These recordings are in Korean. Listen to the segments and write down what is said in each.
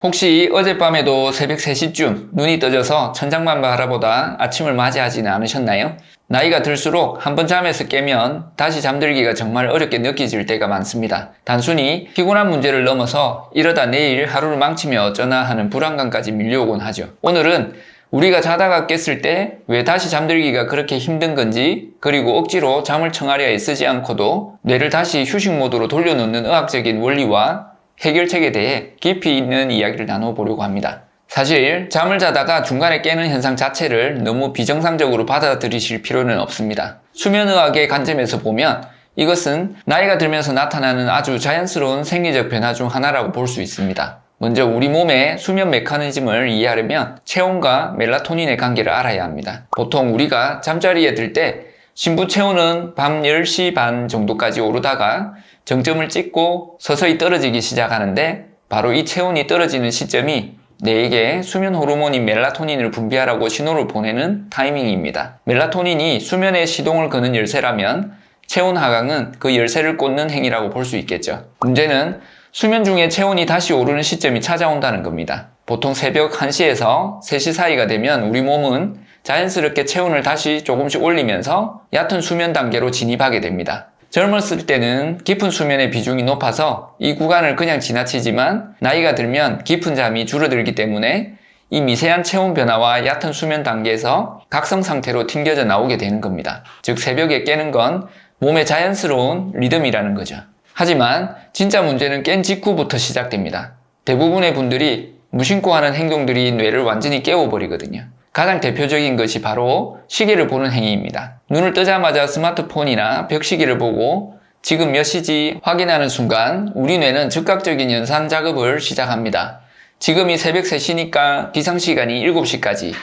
혹시 어젯밤에도 새벽 3시쯤 눈이 떠져서 천장만 바라보다 아침을 맞이하지는 않으셨나요? 나이가 들수록 한번 잠에서 깨면 다시 잠들기가 정말 어렵게 느껴질 때가 많습니다. 단순히 피곤한 문제를 넘어서 이러다 내일 하루를 망치면 어쩌나 하는 불안감까지 밀려오곤 하죠. 오늘은 우리가 자다가 깼을 때 왜 다시 잠들기가 그렇게 힘든 건지, 그리고 억지로 잠을 청하려 애쓰지 않고도 뇌를 다시 휴식 모드로 돌려놓는 의학적인 원리와 해결책에 대해 깊이 있는 이야기를 나눠보려고 합니다. 사실 잠을 자다가 중간에 깨는 현상 자체를 너무 비정상적으로 받아들이실 필요는 없습니다. 수면의학의 관점에서 보면 이것은 나이가 들면서 나타나는 아주 자연스러운 생리적 변화 중 하나라고 볼 수 있습니다. 먼저 우리 몸의 수면 메커니즘을 이해하려면 체온과 멜라토닌의 관계를 알아야 합니다. 보통 우리가 잠자리에 들 때 심부 체온은 밤 10시 반 정도까지 오르다가 정점을 찍고 서서히 떨어지기 시작하는데, 바로 이 체온이 떨어지는 시점이 뇌에게 수면 호르몬인 멜라토닌을 분비하라고 신호를 보내는 타이밍입니다. 멜라토닌이 수면에 시동을 거는 열쇠라면 체온 하강은 그 열쇠를 꽂는 행위라고 볼 수 있겠죠. 문제는 수면 중에 체온이 다시 오르는 시점이 찾아온다는 겁니다. 보통 새벽 1시에서 3시 사이가 되면 우리 몸은 자연스럽게 체온을 다시 조금씩 올리면서 얕은 수면 단계로 진입하게 됩니다. 젊었을 때는 깊은 수면의 비중이 높아서 이 구간을 그냥 지나치지만, 나이가 들면 깊은 잠이 줄어들기 때문에 이 미세한 체온 변화와 얕은 수면 단계에서 각성 상태로 튕겨져 나오게 되는 겁니다. 즉 새벽에 깨는 건 몸의 자연스러운 리듬이라는 거죠. 하지만 진짜 문제는 깬 직후부터 시작됩니다. 대부분의 분들이 무심코 하는 행동들이 뇌를 완전히 깨워버리거든요. 가장 대표적인 것이 바로 시계를 보는 행위입니다. 눈을 뜨자마자 스마트폰이나 벽시계를 보고 지금 몇 시지 확인하는 순간 우리 뇌는 즉각적인 연산 작업을 시작합니다. 지금이 새벽 3시니까 기상시간이 7시까지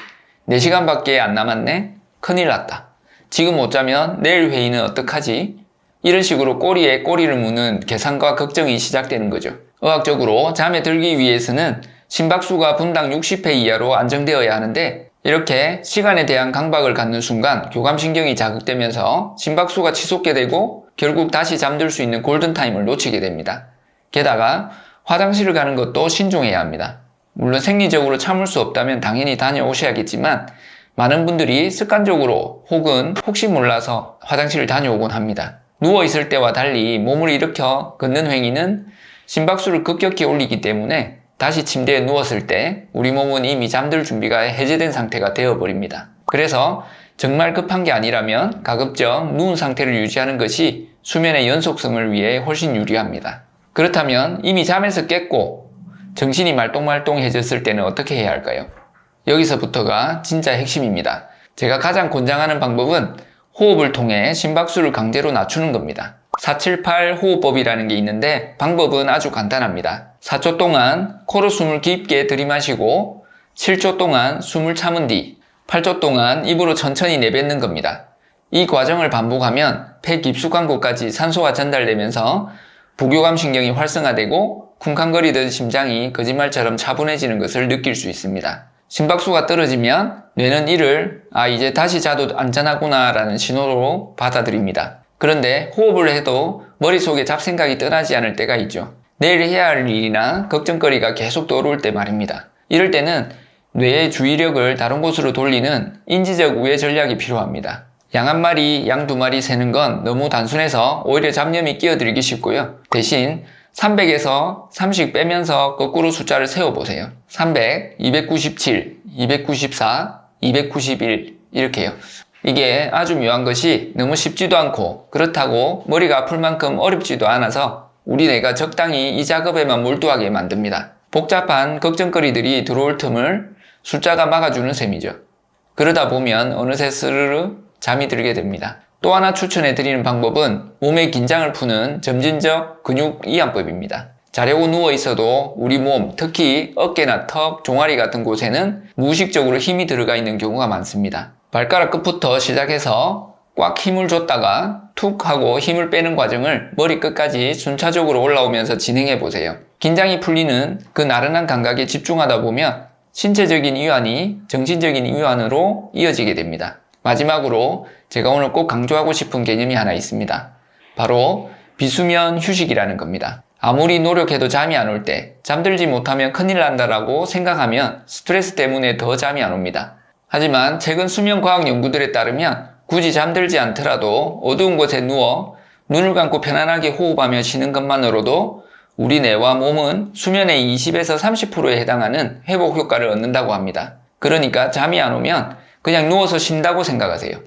4시간밖에 안 남았네? 큰일 났다. 지금 못 자면 내일 회의는 어떡하지? 이런 식으로 꼬리에 꼬리를 무는 계산과 걱정이 시작되는 거죠. 의학적으로 잠에 들기 위해서는 심박수가 분당 60회 이하로 안정되어야 하는데, 이렇게 시간에 대한 강박을 갖는 순간 교감신경이 자극되면서 심박수가 치솟게 되고 결국 다시 잠들 수 있는 골든타임을 놓치게 됩니다. 게다가 화장실을 가는 것도 신중해야 합니다. 물론 생리적으로 참을 수 없다면 당연히 다녀오셔야겠지만, 많은 분들이 습관적으로 혹은 혹시 몰라서 화장실을 다녀오곤 합니다. 누워있을 때와 달리 몸을 일으켜 걷는 행위는 심박수를 급격히 올리기 때문에 다시 침대에 누웠을 때 우리 몸은 이미 잠들 준비가 해제된 상태가 되어버립니다. 그래서 정말 급한 게 아니라면 가급적 누운 상태를 유지하는 것이 수면의 연속성을 위해 훨씬 유리합니다. 그렇다면 이미 잠에서 깼고 정신이 말똥말똥해졌을 때는 어떻게 해야 할까요? 여기서부터가 진짜 핵심입니다. 제가 가장 권장하는 방법은 호흡을 통해 심박수를 강제로 낮추는 겁니다. 478 호흡법이라는 게 있는데 방법은 아주 간단합니다. 4초 동안 코로 숨을 깊게 들이마시고 7초 동안 숨을 참은 뒤 8초 동안 입으로 천천히 내뱉는 겁니다. 이 과정을 반복하면 폐 깊숙한 곳까지 산소가 전달되면서 부교감신경이 활성화되고 쿵쾅거리던 심장이 거짓말처럼 차분해지는 것을 느낄 수 있습니다. 심박수가 떨어지면 뇌는 이를 이제 다시 자도 안전하구나 라는 신호로 받아들입니다. 그런데 호흡을 해도 머릿속에 잡생각이 떠나지 않을 때가 있죠. 내일 해야 할 일이나 걱정거리가 계속 떠오를 때 말입니다. 이럴 때는 뇌의 주의력을 다른 곳으로 돌리는 인지적 우회 전략이 필요합니다. 양 한 마리, 양 두 마리 세는 건 너무 단순해서 오히려 잡념이 끼어들기 쉽고요. 대신 300에서 30 빼면서 거꾸로 숫자를 세워보세요. 300, 297, 294, 291 이렇게요. 이게 아주 묘한 것이 너무 쉽지도 않고 그렇다고 머리가 아플 만큼 어렵지도 않아서 우리 뇌가 적당히 이 작업에만 몰두하게 만듭니다. 복잡한 걱정거리들이 들어올 틈을 숫자가 막아주는 셈이죠. 그러다 보면 어느새 스르르 잠이 들게 됩니다. 또 하나 추천해드리는 방법은 몸의 긴장을 푸는 점진적 근육 이완법입니다. 자려고 누워있어도 우리 몸, 특히 어깨나 턱, 종아리 같은 곳에는 무의식적으로 힘이 들어가 있는 경우가 많습니다. 발가락 끝부터 시작해서 꽉 힘을 줬다가 툭 하고 힘을 빼는 과정을 머리 끝까지 순차적으로 올라오면서 진행해 보세요. 긴장이 풀리는 그 나른한 감각에 집중하다 보면 신체적인 이완이 정신적인 이완으로 이어지게 됩니다. 마지막으로 제가 오늘 꼭 강조하고 싶은 개념이 하나 있습니다. 바로 비수면 휴식이라는 겁니다. 아무리 노력해도 잠이 안 올 때, 잠들지 못하면 큰일 난다라고 생각하면 스트레스 때문에 더 잠이 안 옵니다. 하지만 최근 수면 과학 연구들에 따르면 굳이 잠들지 않더라도 어두운 곳에 누워 눈을 감고 편안하게 호흡하며 쉬는 것만으로도 우리 뇌와 몸은 수면의 20에서 30%에 해당하는 회복 효과를 얻는다고 합니다. 그러니까 잠이 안 오면 그냥 누워서 쉰다고 생각하세요.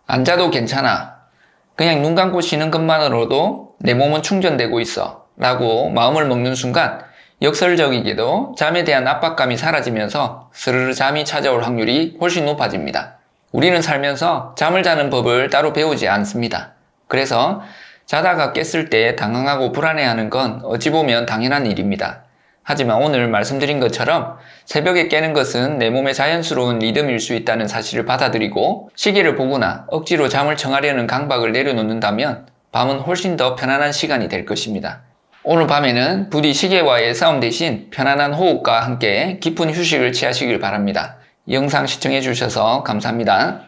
안 자도 괜찮아. 그냥 눈 감고 쉬는 것만으로도 내 몸은 충전되고 있어. 라고 마음을 먹는 순간 역설적이게도 잠에 대한 압박감이 사라지면서 스르르 잠이 찾아올 확률이 훨씬 높아집니다. 우리는 살면서 잠을 자는 법을 따로 배우지 않습니다. 그래서 자다가 깼을 때 당황하고 불안해하는 건 어찌 보면 당연한 일입니다. 하지만 오늘 말씀드린 것처럼 새벽에 깨는 것은 내 몸의 자연스러운 리듬일 수 있다는 사실을 받아들이고 시계를 보거나 억지로 잠을 청하려는 강박을 내려놓는다면 밤은 훨씬 더 편안한 시간이 될 것입니다. 오늘 밤에는 부디 시계와의 싸움 대신 편안한 호흡과 함께 깊은 휴식을 취하시길 바랍니다. 이 영상 시청해 주셔서 감사합니다.